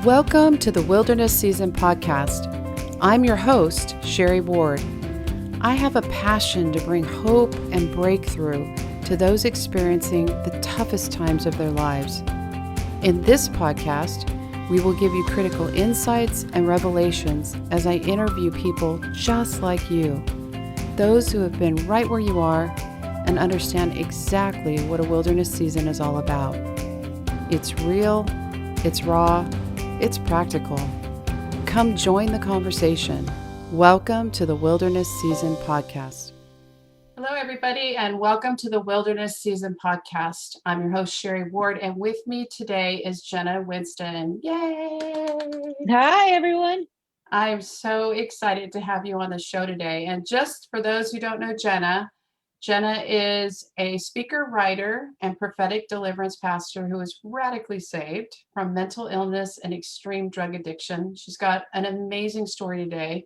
Welcome to the Wilderness Season podcast. I'm your host, Sherry Ward. I have a passion to bring hope and breakthrough to those experiencing the toughest times of their lives. In this podcast, we will give you critical insights and revelations as I interview people just like you, those who have been right where you are and understand exactly what a wilderness season is all about. It's real, it's raw, it's practical. Come join the conversation. Welcome to the Wilderness Season podcast. Hello, everybody, and welcome to the Wilderness Season podcast. I'm your host, Sherry Ward, and with me today is Jenna Winston. Yay! Hi, everyone. I'm so excited to have you on the show today. And just for those who don't know Jenna is a speaker, writer, and prophetic deliverance pastor who is radically saved from mental illness and extreme drug addiction. She's got an amazing story today.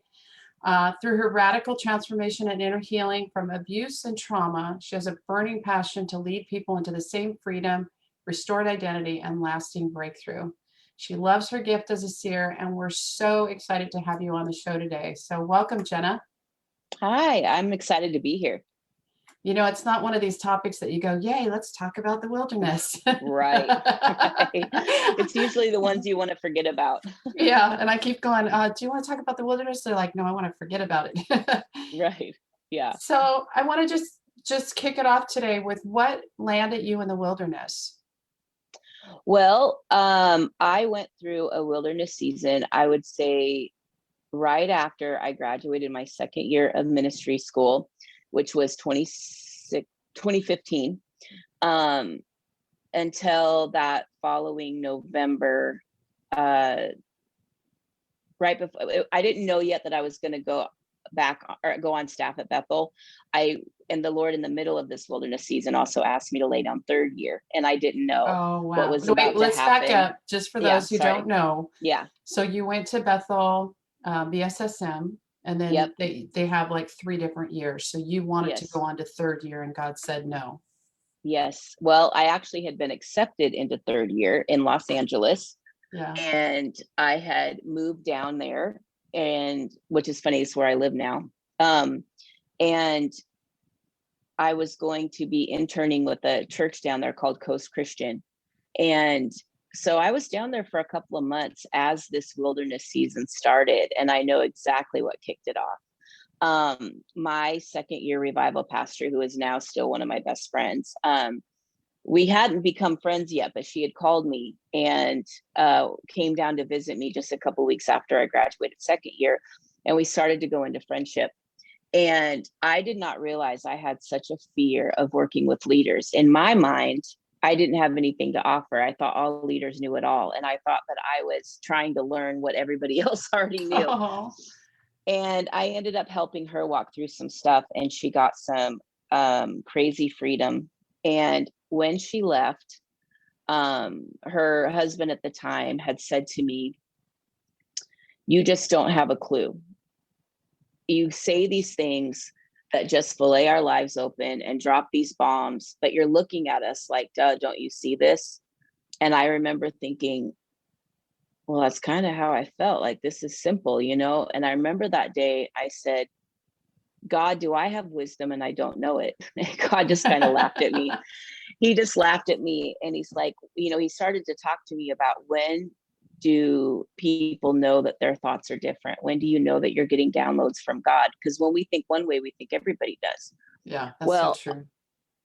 Through her radical transformation and inner healing from abuse and trauma, she has a burning passion to lead people into the same freedom, restored identity, and lasting breakthrough. She loves her gift as a seer, and we're so excited to have you on the show today. So welcome, Jenna. Hi, I'm excited to be here. You know, it's not one of these topics that you go, yay, let's talk about the wilderness. Right. It's usually the ones you want to forget about. Yeah. And I keep going, do you want to talk about the wilderness? They're like, no, I want to forget about it. Right. Yeah. So I want to just kick it off today with what landed you in the wilderness. Well, I went through a wilderness season, I would say right after I graduated my second year of ministry school, which was 2015, until that following November, right before. I didn't know yet that I was going to go back or go on staff at Bethel. And the Lord in the middle of this wilderness season also asked me to lay down third year, and I didn't know what was about to let's happen. back up just for those who don't know. Yeah. So you went to Bethel, BSSM. And then Yep. they have like 3 different years. So you wanted to go on to third year and God said no. Yes. Well, I actually had been accepted into third year in Los Angeles. Yeah. And I had moved down there, and which is funny, it's where I live now. And I was going to be interning with a church down there called Coast Christian. And so I was down there for a couple of months as this wilderness season started, and I know exactly what kicked it off. My second year revival pastor, who is now still one of my best friends, we hadn't become friends yet, but she had called me and came down to visit me just a couple of weeks after I graduated second year, and we started to go into friendship. And I did not realize I had such a fear of working with leaders. In my mind, I didn't have anything to offer. I thought all leaders knew it all. And I thought that I was trying to learn what everybody else already knew. Oh. And I ended up helping her walk through some stuff, and she got some crazy freedom. And when she left, her husband at the time had said to me, "You just don't have a clue. You say these things that just fillet our lives open and drop these bombs, but you're looking at us like, duh, don't you see this?" And I remember thinking, well, that's kind of how I felt. Like, this is simple, you know? And I remember that day I said, "God, do I have wisdom and I don't know it?" And God just kind of laughed at me. He just laughed at me, and he's like, he started to talk to me about, when do people know that their thoughts are different? When do you know that you're getting downloads from God? Because when we think one way, we think everybody does. Yeah, that's so true.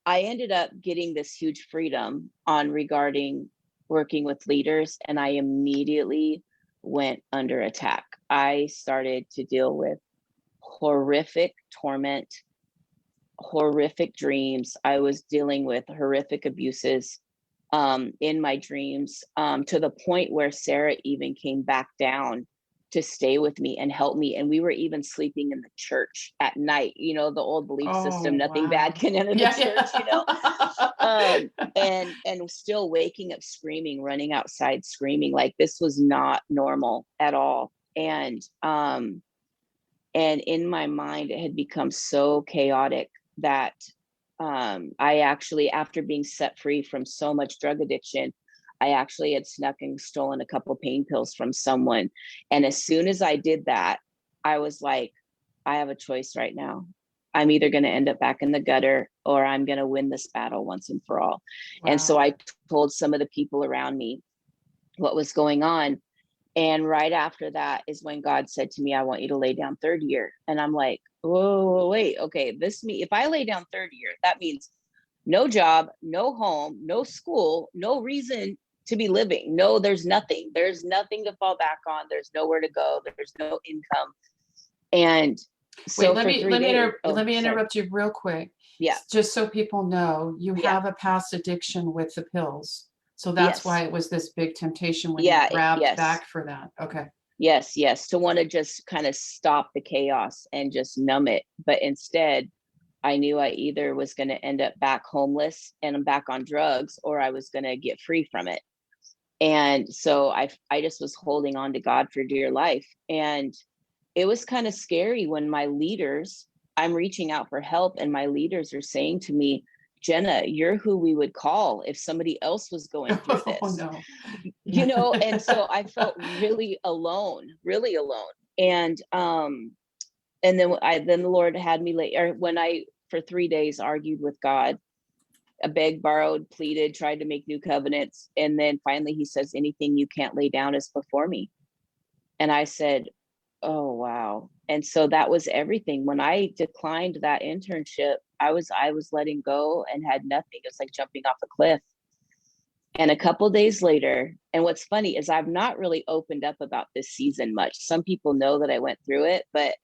I ended up getting this huge freedom regarding working with leaders, and I immediately went under attack. I started to deal with horrific torment, horrific dreams. I was dealing with horrific abuses in my dreams, to the point where Sarah even came back down to stay with me and help me. And we were even sleeping in the church at night, the old belief system, nothing bad can enter the church, and still waking up screaming, running outside screaming, like this was not normal at all. And in my mind, it had become so chaotic that I actually, after being set free from so much drug addiction, I actually had snuck and stolen a couple pain pills from someone. And as soon as I did that, I was like, I have a choice right now. I'm either going to end up back in the gutter, or I'm going to win this battle once and for all. Wow. And so I told some of the people around me what was going on. And right after that is when God said to me, I want you to lay down third year. And I'm like, whoa, wait, okay, if I lay down third year, that means no job, no home, no school, no reason to be living. No, there's nothing to fall back on. There's nowhere to go. There's no income. And so let me interrupt you real quick. Yeah. Just so people know, you have a past addiction with the pills. So that's why it was this big temptation when you grabbed back for that. Okay. Yes. To want to just kind of stop the chaos and just numb it. But instead, I knew I either was going to end up back homeless and I'm back on drugs, or I was going to get free from it. And so I just was holding on to God for dear life. And it was kind of scary when I'm reaching out for help, and my leaders are saying to me, Jenna, you're who we would call if somebody else was going through this. Oh, no. You know, and so I felt really alone. And then the Lord had me when I for 3 days argued with God, begged, borrowed, pleaded, tried to make new covenants. And then finally he says, anything you can't lay down is before me. And I said, oh, wow. And so that was everything. When I declined that internship, I was letting go and had nothing. It's like jumping off a cliff. And a couple days later, and what's funny is I've not really opened up about this season much. Some people know that I went through it, but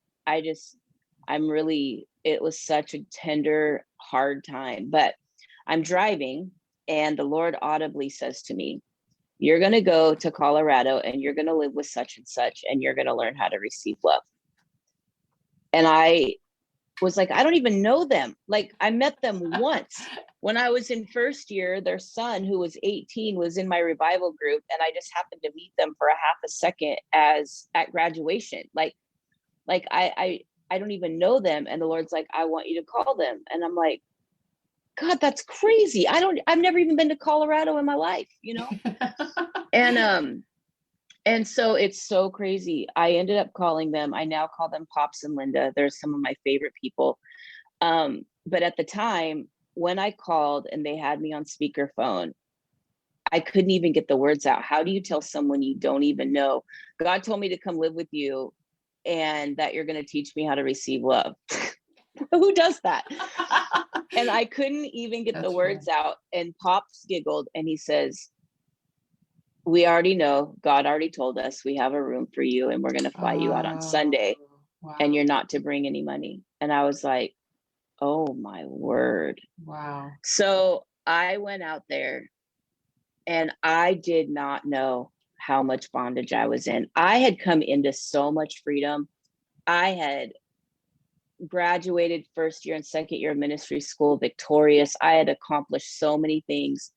it was such a tender, hard time. But I'm driving and the Lord audibly says to me, you're going to go to Colorado and you're going to live with such and such, and you're going to learn how to receive love. And I was like, I don't even know them. Like, I met them once when I was in first year. Their son, who was 18, was in my revival group, and I just happened to meet them for a half a second at graduation. Like I don't even know them. And the Lord's like, I want you to call them. And I'm like, God, that's crazy. I've never even been to Colorado in my life, you know? And so it's so crazy. I ended up calling them. I now call them Pops and Linda. They're some of my favorite people. But at the time when I called and they had me on speakerphone, I couldn't even get the words out. How do you tell someone you don't even know, God told me to come live with you and that you're going to teach me how to receive love? Who does that? And I couldn't even get the words out. And Pops giggled and he says, we already know, God already told us we have a room for you and we're going to fly you out on Sunday. Wow. And you're not to bring any money. And I was like, oh my word. Wow. So I went out there and I did not know how much bondage I was in. I had come into so much freedom. I had graduated first year and second year of ministry school victorious. I had accomplished so many things,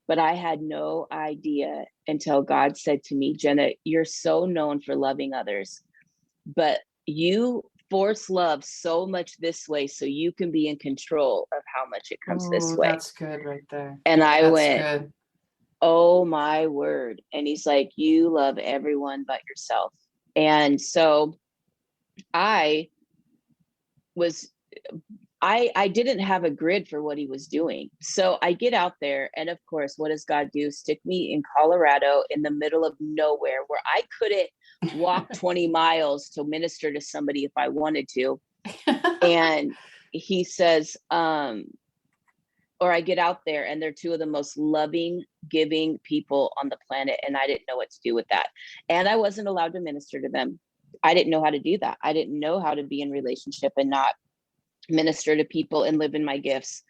but I had no idea until God said to me, Jenna, you're so known for loving others, but you force love so much this way so you can be in control of how much it comes this way. That's good right there. And I went, oh my word. And he's like, you love everyone but yourself. And so I didn't have a grid for what he was doing. So I get out there, and of course, what does God do? Stick me in Colorado in the middle of nowhere where I couldn't walk 20 miles to minister to somebody if I wanted to. And he says, or I get out there and they're two of the most loving, giving people on the planet. And I didn't know what to do with that. And I wasn't allowed to minister to them. I didn't know how to do that. I didn't know how to be in relationship and not minister to people and live in my gifts.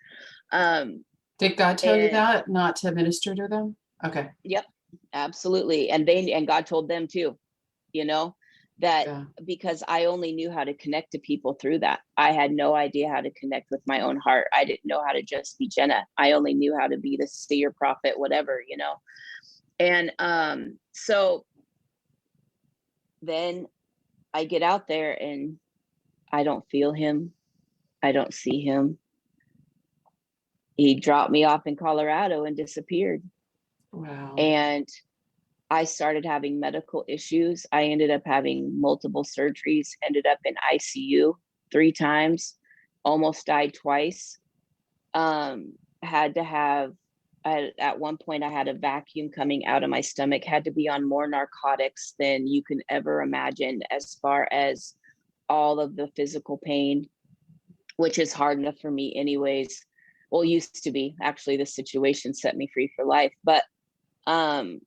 Did God tell you that, not to minister to them? Okay. Yep, absolutely. And God told them too, you know, that because I only knew how to connect to people through that. I had no idea how to connect with my own heart. I didn't know how to just be Jenna. I only knew how to be the seer, prophet, whatever, you know. And so then I get out there and I don't feel him. I don't see him. He dropped me off in Colorado and disappeared. Wow. And I started having medical issues. I ended up having multiple surgeries, ended up in ICU 3 times, almost died twice. Had to have, at one point, I had a vacuum coming out of my stomach, had to be on more narcotics than you can ever imagine, as far as all of the physical pain, which is hard enough for me anyways. Well, used to be. Actually, this situation set me free for life. But I'm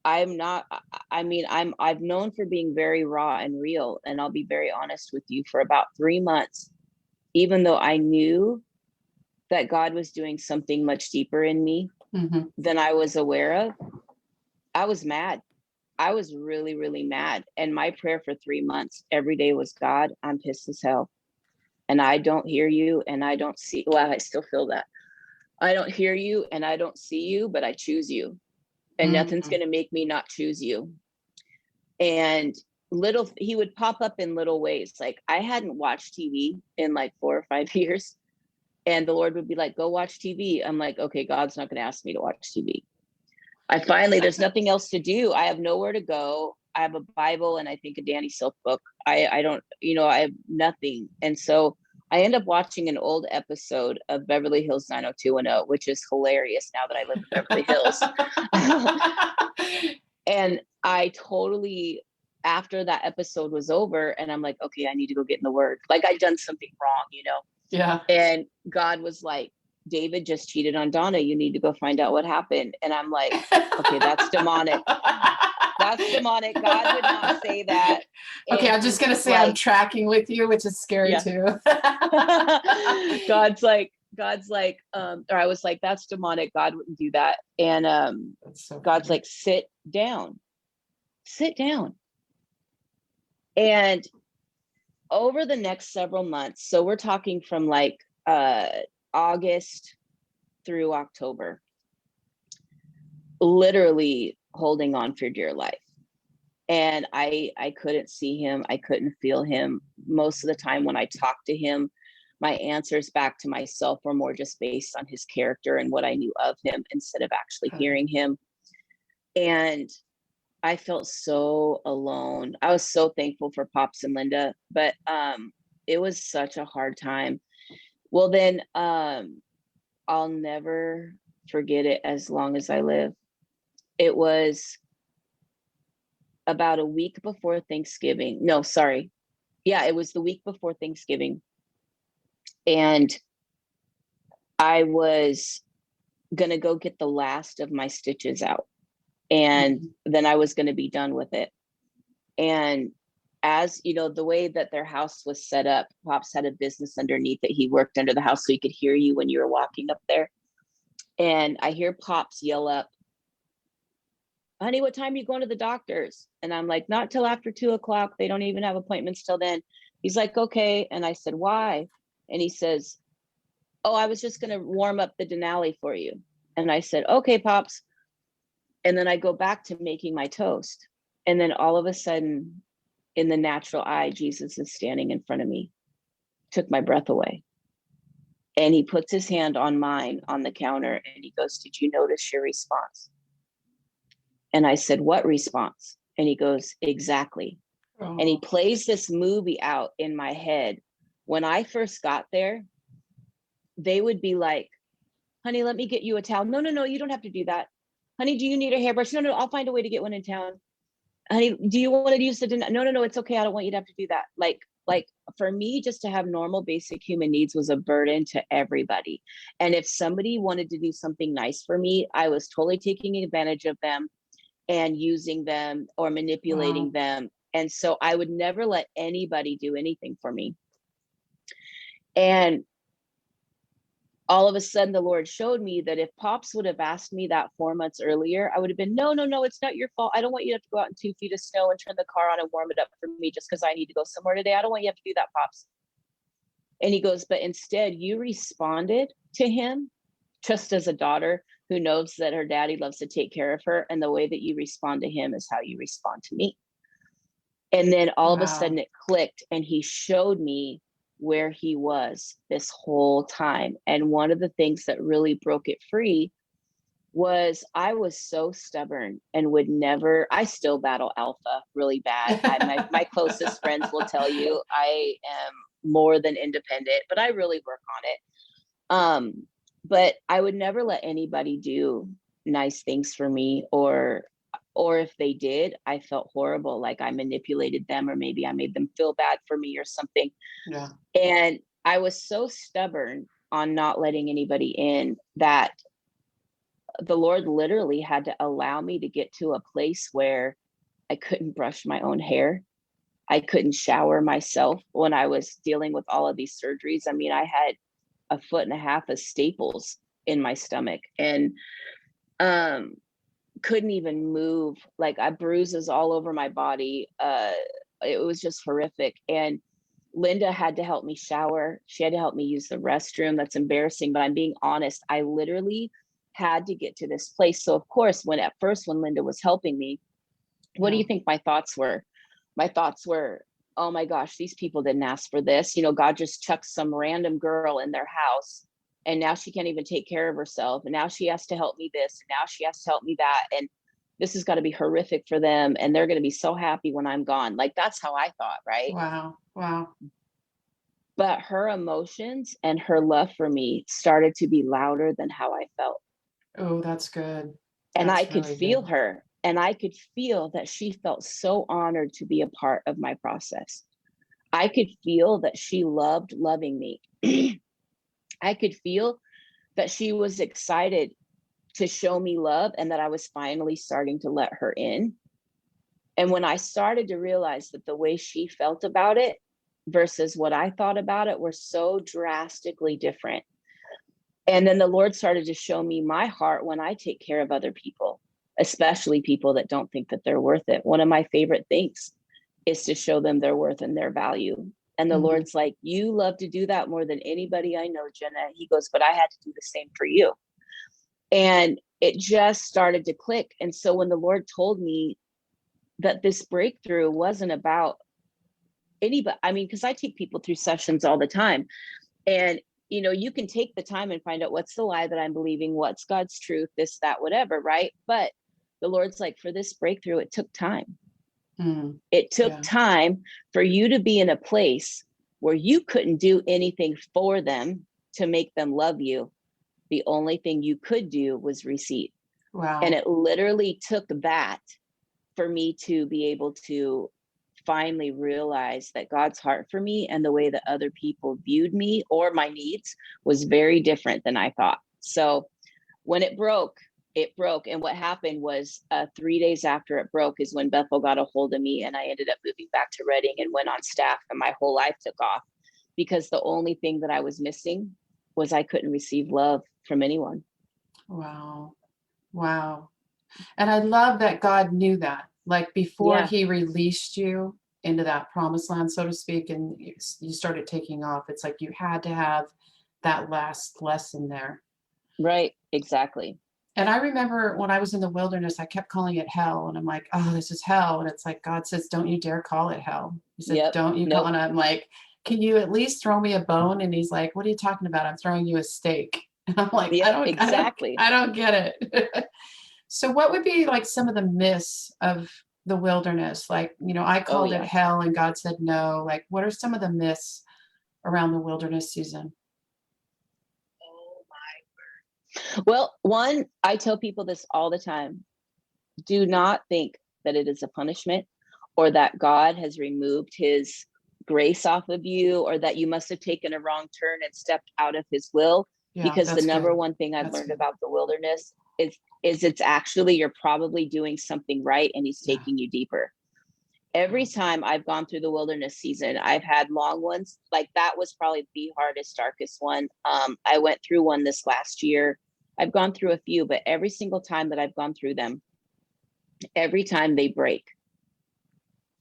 not, I mean, I've known for being very raw and real. And I'll be very honest with you, for about 3 months, even though I knew that God was doing something much deeper in me than I was aware of, I was mad. I was really, really mad. And my prayer for 3 months every day was, God, I'm pissed as hell. And I don't hear you and I don't see, well, I still feel that. I don't hear you and I don't see you, but I choose you. And nothing's going to make me not choose you. And he would pop up in little ways. Like, I hadn't watched TV in like 4 or 5 years. And the Lord would be like, go watch TV. I'm like, okay, God's not going to ask me to watch TV. There's nothing else to do. I have nowhere to go. I have a Bible and I think a Danny Silk book. I don't, I have nothing. And so I end up watching an old episode of Beverly Hills 90210, which is hilarious now that I live in Beverly Hills. And I totally, after that episode was over, and I'm like, okay, I need to go get in the Word. Like, I'd done something wrong, Yeah. And God was like, David just cheated on Donna. You need to go find out what happened. And I'm like, okay, that's demonic. That's demonic. God would not say that. Okay, And I'm just going to say, like, I'm tracking with you, which is scary too. God's like, or I was like, that's demonic. God wouldn't do that. And God's like, sit down. And over the next several months, so we're talking from like August through October, literally holding on for dear life. And I couldn't see him. I couldn't feel him. Most of the time when I talked to him, my answers back to myself were more just based on his character and what I knew of him, instead of actually hearing him. And I felt so alone. I was so thankful for Pops and Linda, but it was such a hard time. Well, then I'll never forget it as long as I live. It was about a week before Thanksgiving. No, sorry. Yeah, it was the week before Thanksgiving. And I was going to go get the last of my stitches out. And then I was going to be done with it. And as you know, the way that their house was set up, Pops had a business underneath that he worked under the house so he could hear you when you were walking up there. And I hear Pops yell up, honey, what time are you going to the doctor's? And I'm like, not till after 2:00. They don't even have appointments till then. He's like, okay. And I said, why? And he says, oh, I was just going to warm up the Denali for you. And I said, okay, Pops. And then I go back to making my toast. And then all of a sudden, in the natural eye, Jesus is standing in front of me. Took my breath away. And he puts his hand on mine on the counter and he goes, did you notice your response? And I said, what response? And he goes, exactly. Oh. And he plays this movie out in my head. When I first got there, they would be like, honey, let me get you a towel. No, you don't have to do that. Honey, do you need a hairbrush? No, I'll find a way to get one in town. Honey, do you want to use the, no, it's okay. I don't want you to have to do that. Like for me, just to have normal basic human needs was a burden to everybody. And if somebody wanted to do something nice for me, I was totally taking advantage of them and using them or manipulating them. And so I would never let anybody do anything for me. And all of a sudden, the Lord showed me that if Pops would have asked me that 4 months earlier, I would have been, no, it's not your fault. I don't want you to have to go out in 2 feet of snow and turn the car on and warm it up for me just because I need to go somewhere today. I don't want you to have to do that, Pops. And he goes, but instead you responded to him just as a daughter who knows that her daddy loves to take care of her. And the way that you respond to him is how you respond to me. And then all of a sudden it clicked and he showed me where he was this whole time. And one of the things that really broke it free was I was so stubborn and I still battle alpha really bad. My closest friends will tell you I am more than independent, but I really work on it. But I would never let anybody do nice things for me, or if they did, I felt horrible, like I manipulated them, or maybe I made them feel bad for me or something. Yeah. And I was so stubborn on not letting anybody in that the Lord literally had to allow me to get to a place where I couldn't brush my own hair. I couldn't shower myself when I was dealing with all of these surgeries. I mean, I had 1.5 feet of staples in my stomach, and um couldn't even move. Like, I bruises all over my body. It was just horrific. And Linda had to help me shower. She had to help me use the restroom. That's embarrassing, but I'm being honest. I literally had to get to this place. So of course, when Linda was helping me, what do you think my thoughts were? My thoughts were, oh my gosh, these people didn't ask for this. God just chucked some random girl in their house, and now she can't even take care of herself. And now she has to help me this. And now she has to help me that. And this has got to be horrific for them. And they're going to be so happy when I'm gone. Like, that's how I thought, right? Wow. Wow. But her emotions and her love for me started to be louder than how I felt. Oh, that's good. And I That's could really feel good. her, and I could feel that she felt so honored to be a part of my process. I could feel that she loved loving me. I could feel that she was excited to show me love, and that I was finally starting to let her in. And when I started to realize that the way she felt about it versus what I thought about it were so drastically different. And then the Lord started to show me my heart when I take care of other people, especially people that don't think that they're worth it. One of my favorite things is to show them their worth and their value. And the Lord's like, you love to do that more than anybody I know, Jenna. He goes, but I had to do the same for you. And it just started to click. And so when the Lord told me that this breakthrough wasn't about anybody, I mean, because I take people through sessions all the time. And, you can take the time and find out what's the lie that I'm believing, what's God's truth, this, that, whatever, right? But the Lord's like, for this breakthrough, it took time. It took time for you to be in a place where you couldn't do anything for them to make them love you. The only thing you could do was receive. Wow. And it literally took that for me to be able to finally realize that God's heart for me and the way that other people viewed me or my needs was very different than I thought. So when it broke. And what happened was 3 days after it broke is when Bethel got a hold of me, and I ended up moving back to Reading and went on staff, and my whole life took off, because the only thing that I was missing was I couldn't receive love from anyone. Wow. Wow. And I love that God knew that, like, before he released you into that promised land, so to speak, and you started taking off. It's like you had to have that last lesson there. Right. Exactly. And I remember when I was in the wilderness, I kept calling it hell. And I'm like, oh, this is hell. And it's like, God says, don't you dare call it hell. He said, don't you call it. I'm like, can you at least throw me a bone? And he's like, what are you talking about? I'm throwing you a steak. And I'm like, I don't get it. So what would be like some of the myths of the wilderness? Like, I called it hell and God said no. Like, what are some of the myths around the wilderness season? Well, one, I tell people this all the time. Do not think that it is a punishment, or that God has removed his grace off of you, or that you must have taken a wrong turn and stepped out of his will. Because the number one thing I've learned about the wilderness is it's actually, you're probably doing something right, and he's taking you deeper. Every time I've gone through the wilderness season, I've had long ones. Like, that was probably the hardest, darkest one. I went through one this last year. I've gone through a few, but every single time that I've gone through them, every time they break,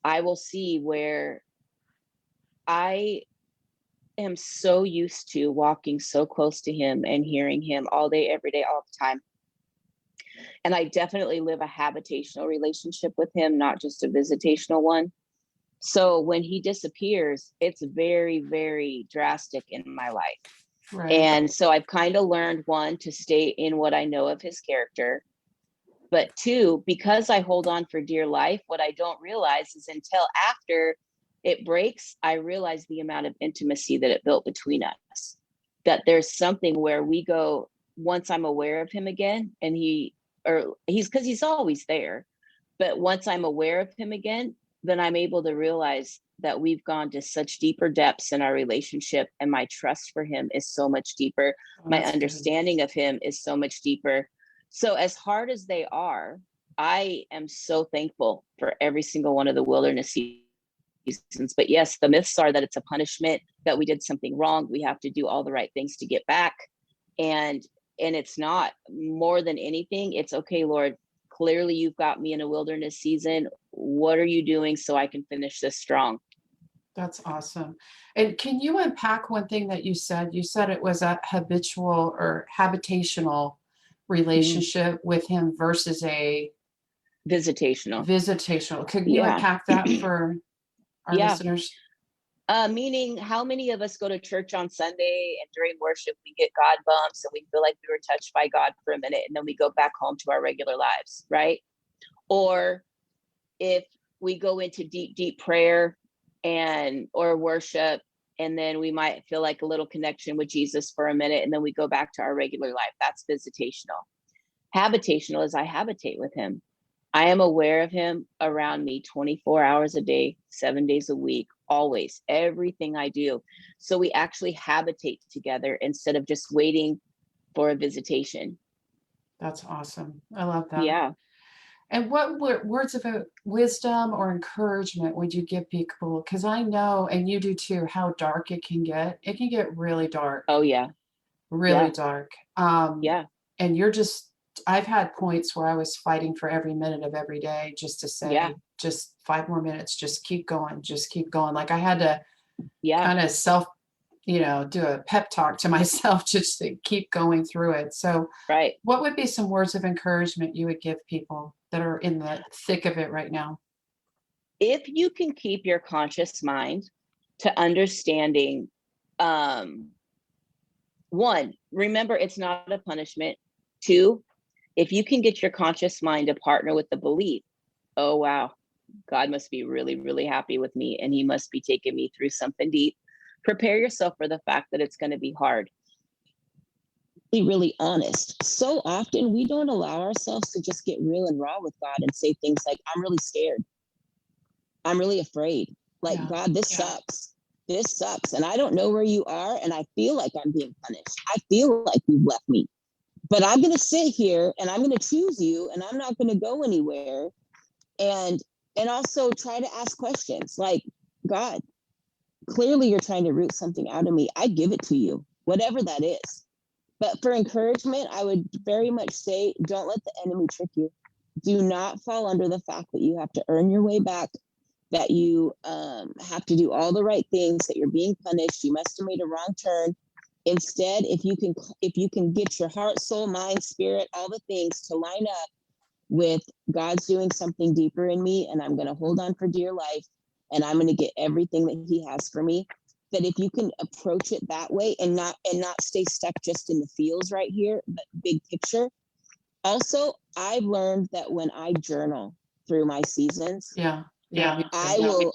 I will see where I am so used to walking so close to him and hearing him all day, every day, all the time. And I definitely live a habitational relationship with him, not just a visitational one. So when he disappears, it's very, very drastic in my life. Right. And so I've kind of learned, one, to stay in what I know of his character. But two, because I hold on for dear life, what I don't realize is until after it breaks, I realize the amount of intimacy that it built between us. That there's something where we go, once I'm aware of him again, and because he's always there. But once I'm aware of him again, then I'm able to realize that we've gone to such deeper depths in our relationship, and my trust for him is so much deeper. Oh, My that's good. understanding of him is so much deeper. So as hard as they are, I am so thankful for every single one of the wilderness seasons. But yes, the myths are that it's a punishment, that we did something wrong. We have to do all the right things to get back. And it's not. More than anything, it's okay, Lord, clearly you've got me in a wilderness season. What are you doing so I can finish this strong? That's awesome. And can you unpack one thing that you said? You said it was a habitual or habitational relationship with him versus a Visitational. Can you unpack that for our listeners? Meaning, how many of us go to church on Sunday and during worship we get God bumps and we feel like we were touched by God for a minute, and then we go back home to our regular lives, right? Or if we go into deep prayer or worship, and then we might feel like a little connection with Jesus for a minute, and then we go back to our regular life. That's visitational. Habitational is I habitate with him. I am aware of him around me 24 hours a day, 7 days a week, always, everything I do. So we actually habitate together instead of just waiting for a visitation. That's awesome. I love that. Yeah. And what words of wisdom or encouragement would you give people? Because I know, and you do too, how dark it can get. It can get really dark. Oh, yeah. Really dark. Yeah. And I've had points where I was fighting for every minute of every day just to say, just 5 more minutes, just keep going, just keep going. Like I had to kind of do a pep talk to myself just to keep going through it. So what would be some words of encouragement you would give people that are in the thick of it right now? If you can keep your conscious mind to understanding, one, remember it's not a punishment. Two, if you can get your conscious mind to partner with the belief, oh, wow, God must be really, really happy with me, and he must be taking me through something deep. Prepare yourself for the fact that it's going to be hard. Be really honest. So often we don't allow ourselves to just get real and raw with God and say things like, I'm really scared. I'm really afraid. Like, God, this sucks. This sucks. And I don't know where you are. And I feel like I'm being punished. I feel like you've left me. But I'm going to sit here and I'm going to choose you, and I'm not going to go anywhere. And also try to ask questions like, God, clearly you're trying to root something out of me. I give it to you, whatever that is. But for encouragement, I would very much say, don't let the enemy trick you. Do not fall under the fact that you have to earn your way back, that you have to do all the right things, that you're being punished. You must have made a wrong turn. Instead, if you can get your heart, soul, mind, spirit, all the things to line up with God's doing something deeper in me, and I'm going to hold on for dear life, and I'm going to get everything that he has for me, that if you can approach it that way and not stay stuck just in the feels right here, but big picture. Also, I've learned that when I journal through my seasons, I will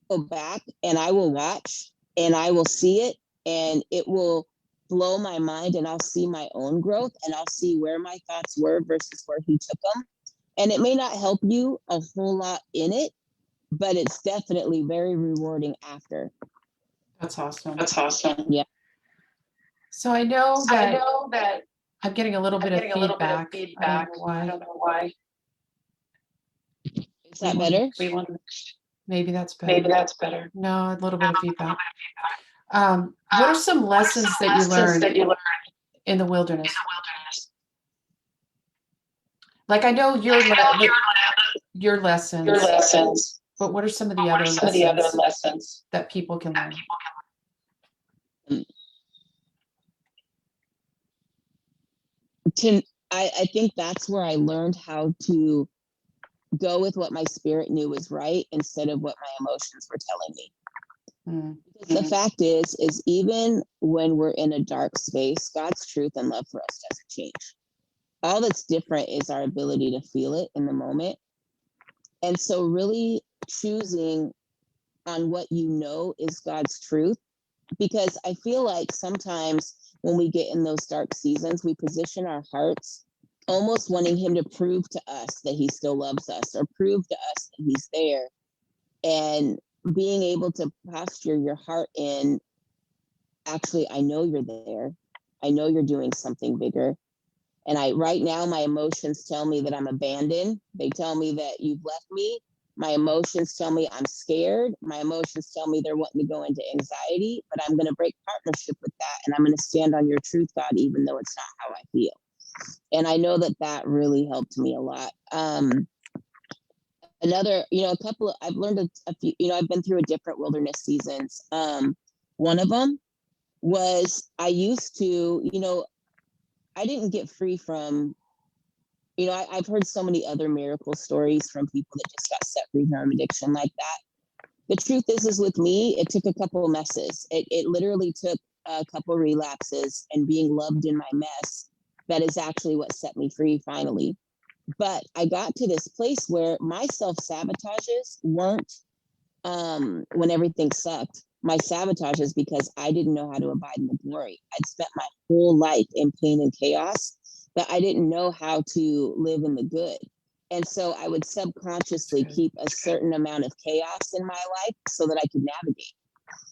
go back and I will watch and I will see it, and it will blow my mind, and I'll see my own growth, and I'll see where my thoughts were versus where he took them. And it may not help you a whole lot in it, but it's definitely very rewarding after. That's awesome. Yeah. So I know that I'm getting a little bit of feedback. I don't know why. Is that better? Maybe that's better. No, a little bit of feedback. What are some lessons that you learned in the wilderness? Like I know your lessons, but what are some of the other lessons that people can learn? I think that's where I learned how to go with what my spirit knew was right instead of what my emotions were telling me. Mm. Because the fact is even when we're in a dark space, God's truth and love for us doesn't change. All that's different is our ability to feel it in the moment. And so really choosing on what you know is God's truth, because I feel like sometimes when we get in those dark seasons, we position our hearts almost wanting him to prove to us that he still loves us, or prove to us that he's there. And being able to posture your heart in, actually, I know you're there. I know you're doing something bigger. And right now, my emotions tell me that I'm abandoned. They tell me that you've left me. My emotions tell me I'm scared. My emotions tell me they're wanting to go into anxiety, but I'm going to break partnership with that. And I'm going to stand on your truth, God, even though it's not how I feel. And I know that that really helped me a lot. I've learned a few, I've been through a different wilderness seasons. One of them was I used to, I didn't get free from, I've heard so many other miracle stories from people that just got set free from addiction like that. The truth is with me, it took a couple of messes. It literally took a couple relapses and being loved in my mess. That is actually what set me free finally. But I got to this place where my self-sabotages weren't when everything sucked. My sabotages because I didn't know how to abide in the glory. I'd spent my whole life in pain and chaos, but I didn't know how to live in the good. And so I would subconsciously keep a certain amount of chaos in my life so that I could navigate.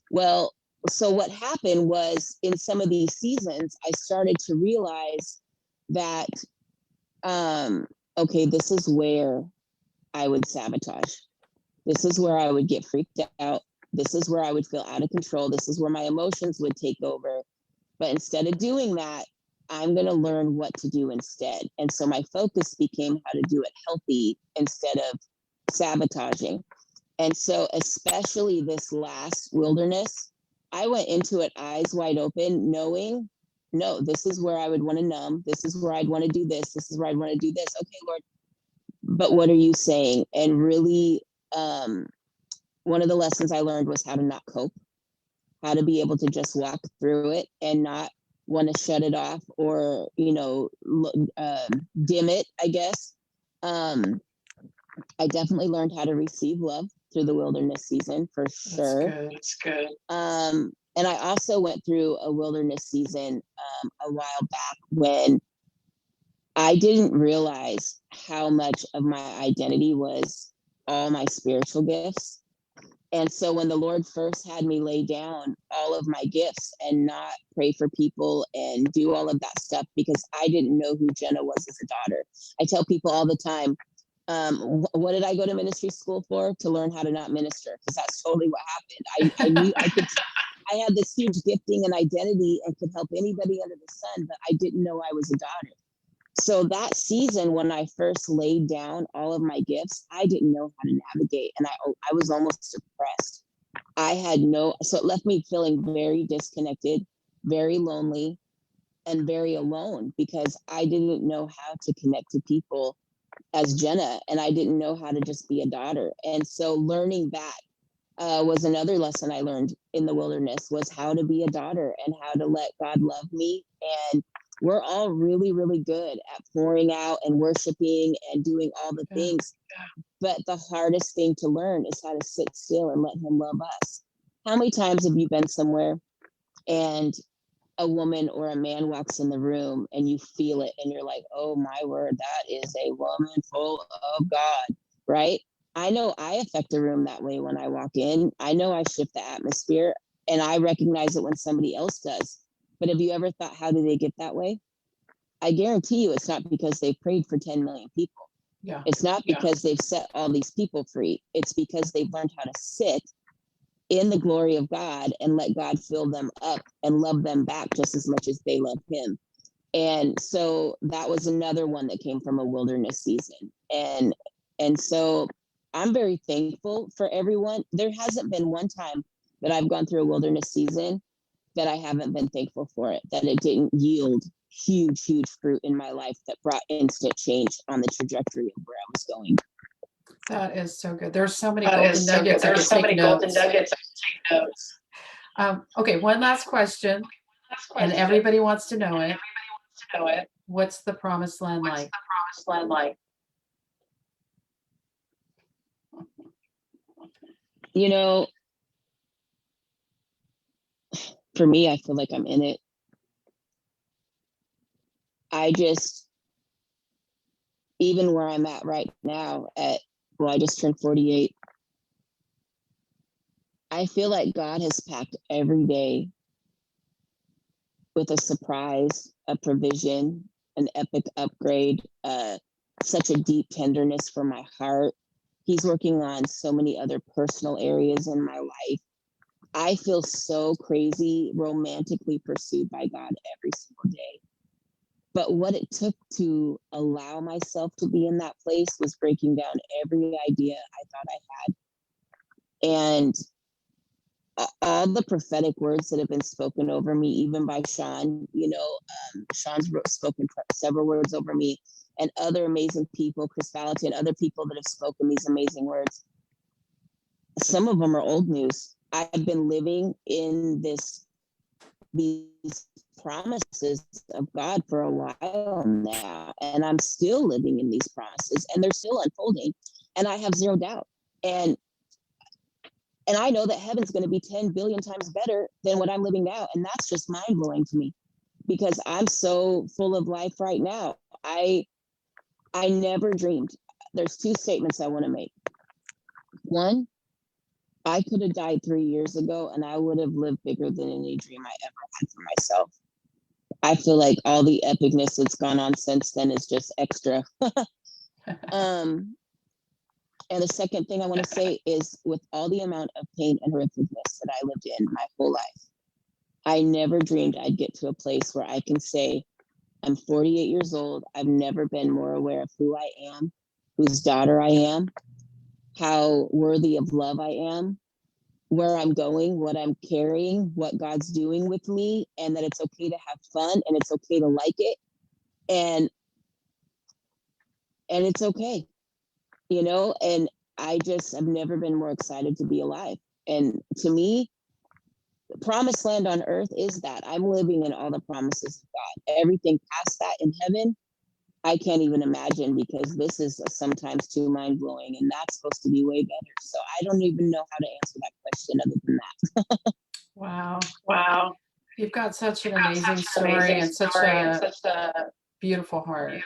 Well, so what happened was in some of these seasons, I started to realize that, okay, this is where I would sabotage. This is where I would get freaked out. This is where I would feel out of control. This is where my emotions would take over. But instead of doing that, I'm going to learn what to do instead. And so my focus became how to do it healthy instead of sabotaging. And so, especially this last wilderness, I went into it eyes wide open, knowing, no, this is where I would want to numb. This is where I'd want to do this. This is where I'd want to do this. Okay, Lord, but what are you saying? And really, one of the lessons I learned was how to not cope, how to be able to just walk through it and not want to shut it off or, dim it, I guess. I definitely learned how to receive love through the wilderness season for sure. That's good. And I also went through a wilderness season a while back when I didn't realize how much of my identity was all my spiritual gifts. And so when the Lord first had me lay down all of my gifts and not pray for people and do all of that stuff, because I didn't know who Jenna was as a daughter. I tell people all the time, what did I go to ministry school for? To learn how to not minister, because that's totally what happened. I knew I had this huge gifting and identity and could help anybody under the sun, but I didn't know I was a daughter. So that season, when I first laid down all of my gifts, I didn't know how to navigate, and I was almost depressed. So it left me feeling very disconnected, very lonely, and very alone, because I didn't know how to connect to people as Jenna, and I didn't know how to just be a daughter. And so learning that was another lesson I learned in the wilderness, was how to be a daughter and how to let God love me. And we're all really, really good at pouring out and worshiping and doing all the things. But the hardest thing to learn is how to sit still and let him love us. How many times have you been somewhere and a woman or a man walks in the room and you feel it and you're like, oh my word, that is a woman full of God, right? I know I affect a room that way when I walk in. I know I shift the atmosphere, and I recognize it when somebody else does. But have you ever thought, how do they get that way? I guarantee you it's not because they've prayed for 10 million people. Yeah. It's not because they've set all these people free. It's because they've learned how to sit in the glory of God and let God fill them up and love them back just as much as they love him. And so that was another one that came from a wilderness season. And so I'm very thankful for everyone. There hasn't been one time that I've gone through a wilderness season that I haven't been thankful for it, that it didn't yield huge, huge fruit in my life that brought instant change on the trajectory of where I was going. That is so good. There's so many golden nuggets. There's so many golden nuggets. Okay, one last question, and everybody wants to know it. What's the promised land like? You know, for me, I feel like I'm in it. Even where I'm at right now, I just turned 48. I feel like God has packed every day with a surprise, a provision, an epic upgrade, such a deep tenderness for my heart. He's working on so many other personal areas in my life. I feel so crazy, romantically pursued by God every single day. But what it took to allow myself to be in that place was breaking down every idea I thought I had. And all the prophetic words that have been spoken over me, even by Sean, Sean's spoken several words over me, and other amazing people, Chris Valentin, other people that have spoken these amazing words. Some of them are old news. I've been living in these promises of God for a while now, and I'm still living in these promises, and they're still unfolding, and I have zero doubt. And I know that heaven's going to be 10 billion times better than what I'm living now. And that's just mind blowing to me because I'm so full of life right now. I never dreamed. There's two statements I want to make. One, I could have died 3 years ago and I would have lived bigger than any dream I ever had for myself. I feel like all the epicness that's gone on since then is just extra. And the second thing I want to say is, with all the amount of pain and horrificness that I lived in my whole life, I never dreamed I'd get to a place where I can say, I'm 48 years old. I've never been more aware of who I am, whose daughter I am, how worthy of love I am, where I'm going, what I'm carrying, what God's doing with me, and that it's okay to have fun and it's okay to like it. And it's okay. And I've never been more excited to be alive. And to me, the promised land on earth is that I'm living in all the promises of God. Everything past that in heaven, I can't even imagine, because this is sometimes too mind blowing, and that's supposed to be way better. So I don't even know how to answer that question other than that. Wow. You've got such an amazing story and such a beautiful heart.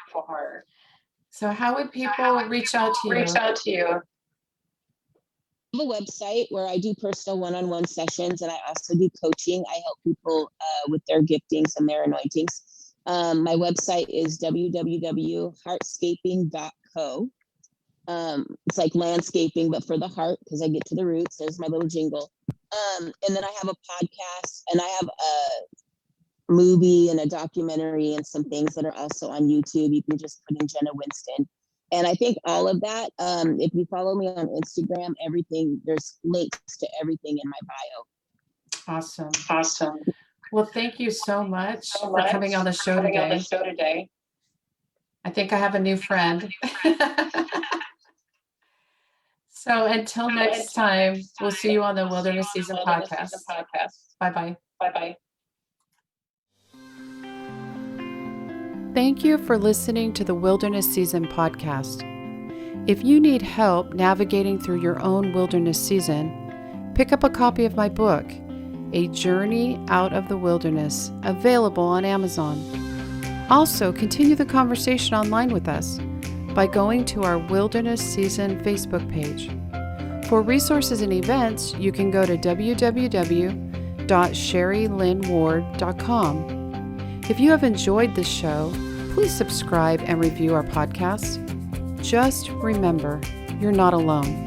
So how would people reach out to you? I have a website where I do personal one-on-one sessions, and I also do coaching. I help people with their giftings and their anointings. My website is www.heartscaping.co. It's like landscaping, but for the heart, because I get to the roots. There's my little jingle. And then I have a podcast, and I have a movie and a documentary and some things that are also on YouTube. You can just put in Jenna Winston. And I think all of that, if you follow me on Instagram, there's links to everything in my bio. Awesome. Well, thank you so much for coming on the show today. I think I have a new friend. So until next time, we'll see you on the Wilderness Season podcast. Bye-bye. Thank you for listening to the Wilderness Season podcast. If you need help navigating through your own wilderness season, pick up a copy of my book, A Journey Out of the Wilderness, available on Amazon. Also, continue the conversation online with us by going to our Wilderness Season Facebook page. For resources and events, you can go to www.sherrylynnward.com. If you have enjoyed this show, please subscribe and review our podcast. Just remember, you're not alone.